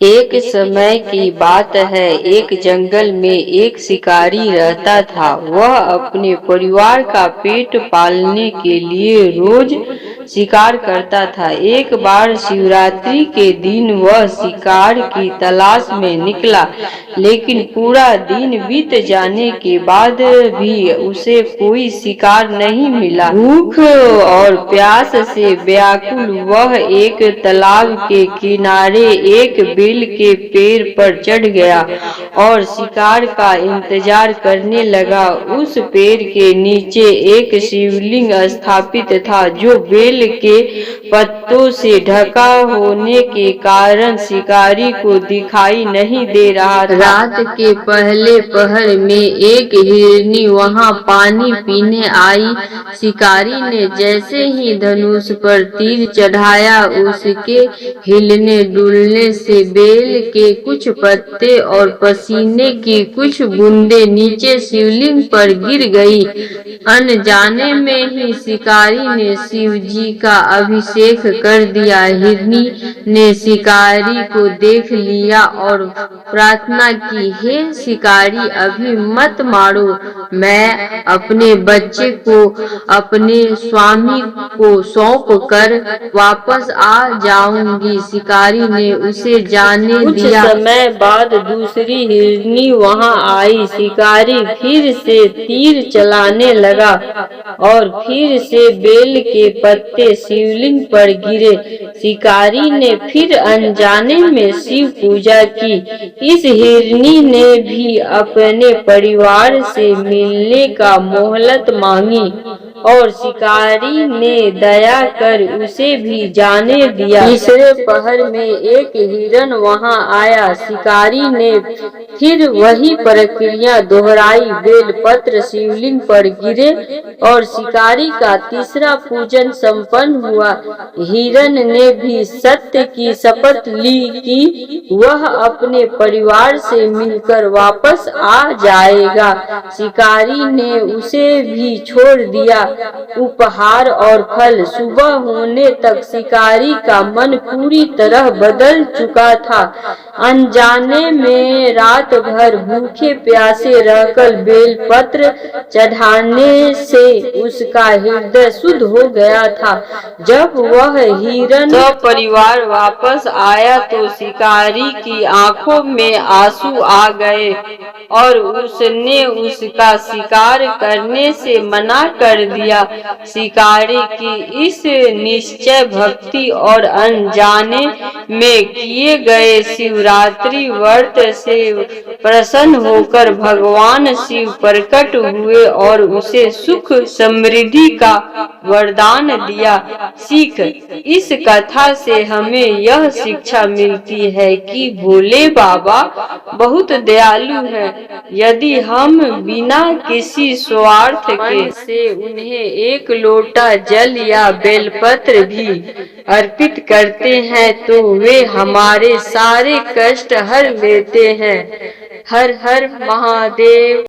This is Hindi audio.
एक समय की बात है। एक जंगल में एक शिकारी रहता था। वह अपने परिवार का पेट पालने के लिए रोज शिकार करता था। एक बार शिवरात्रि के दिन वह शिकार की तलाश में निकला, लेकिन पूरा दिन बीत जाने के बाद भी उसे कोई शिकार नहीं मिला। भूख और प्यास से व्याकुल वह एक तालाब के किनारे एक बेल के पेड़ पर चढ़ गया और शिकार का इंतजार करने लगा। उस पेड़ के नीचे एक शिवलिंग स्थापित था, जो बेल के पत्तों से ढका होने के कारण शिकारी को दिखाई नहीं दे रहा था। रात के पहले पहर में एक हिरनी वहां पानी पीने आई। शिकारी ने जैसे ही धनुष पर तीर चढ़ाया, उसके हिलने डुलने से बेल के कुछ पत्ते और पसीने की कुछ बूंदें नीचे शिवलिंग पर गिर गई। अनजाने में ही शिकारी ने शिव जी का अभिषेक कर दिया। हिरनी ने शिकारी को देख लिया और प्रार्थना की, हे शिकारी, अभी मत मारो, मैं अपने बच्चे को अपने स्वामी को सौंप कर वापस आ जाऊंगी। शिकारी ने उसे जाने दिया। कुछ समय बाद दूसरी हिरनी वहां आई। शिकारी फिर से तीर चलाने लगा और फिर से बेल के पत्ते शिवलिंग पर गिरे। शिकारी ने फिर अनजाने में शिव पूजा की। इस हिरनी ने भी अपने परिवार से मिलने का मोहलत मांगी और शिकारी ने दया कर उसे भी जाने दिया। तीसरे पहर में एक हिरण वहां आया। शिकारी ने फिर वही प्रक्रिया दोहराई। बेलपत्र शिवलिंग पर गिरे और शिकारी का तीसरा पूजन संपन्न हुआ। हिरण ने भी सत्य की शपथ ली कि वह अपने परिवार से मिलकर वापस आ जाएगा। शिकारी ने उसे भी छोड़ दिया। उपहार और फल। सुबह होने तक शिकारी का मन पूरी तरह बदल चुका था। अनजाने में रात भर भूखे प्यासे रहकर बेलपत्र चढ़ाने से उसका हृदय शुद्ध हो गया था। जब वह हिरण सपरिवार वापस आया तो शिकारी की आंखों में आंसू आ गए और उसने उसका शिकार करने से मना कर दिया। शिकारी की इस निश्चय भक्ति और अनजाने में किए गए शिवरात्रि व्रत से प्रसन्न होकर भगवान शिव प्रकट हुए और उसे सुख समृद्धि का वरदान दिया। सीख। इस कथा से हमें यह शिक्षा मिलती है कि भोले बाबा बहुत दयालु हैं। यदि हम बिना किसी स्वार्थ के से उन्हें एक लोटा जल या बेलपत्र भी अर्पित करते हैं तो वे हमारे सारे कष्ट हर लेते हैं। हर हर महादेव।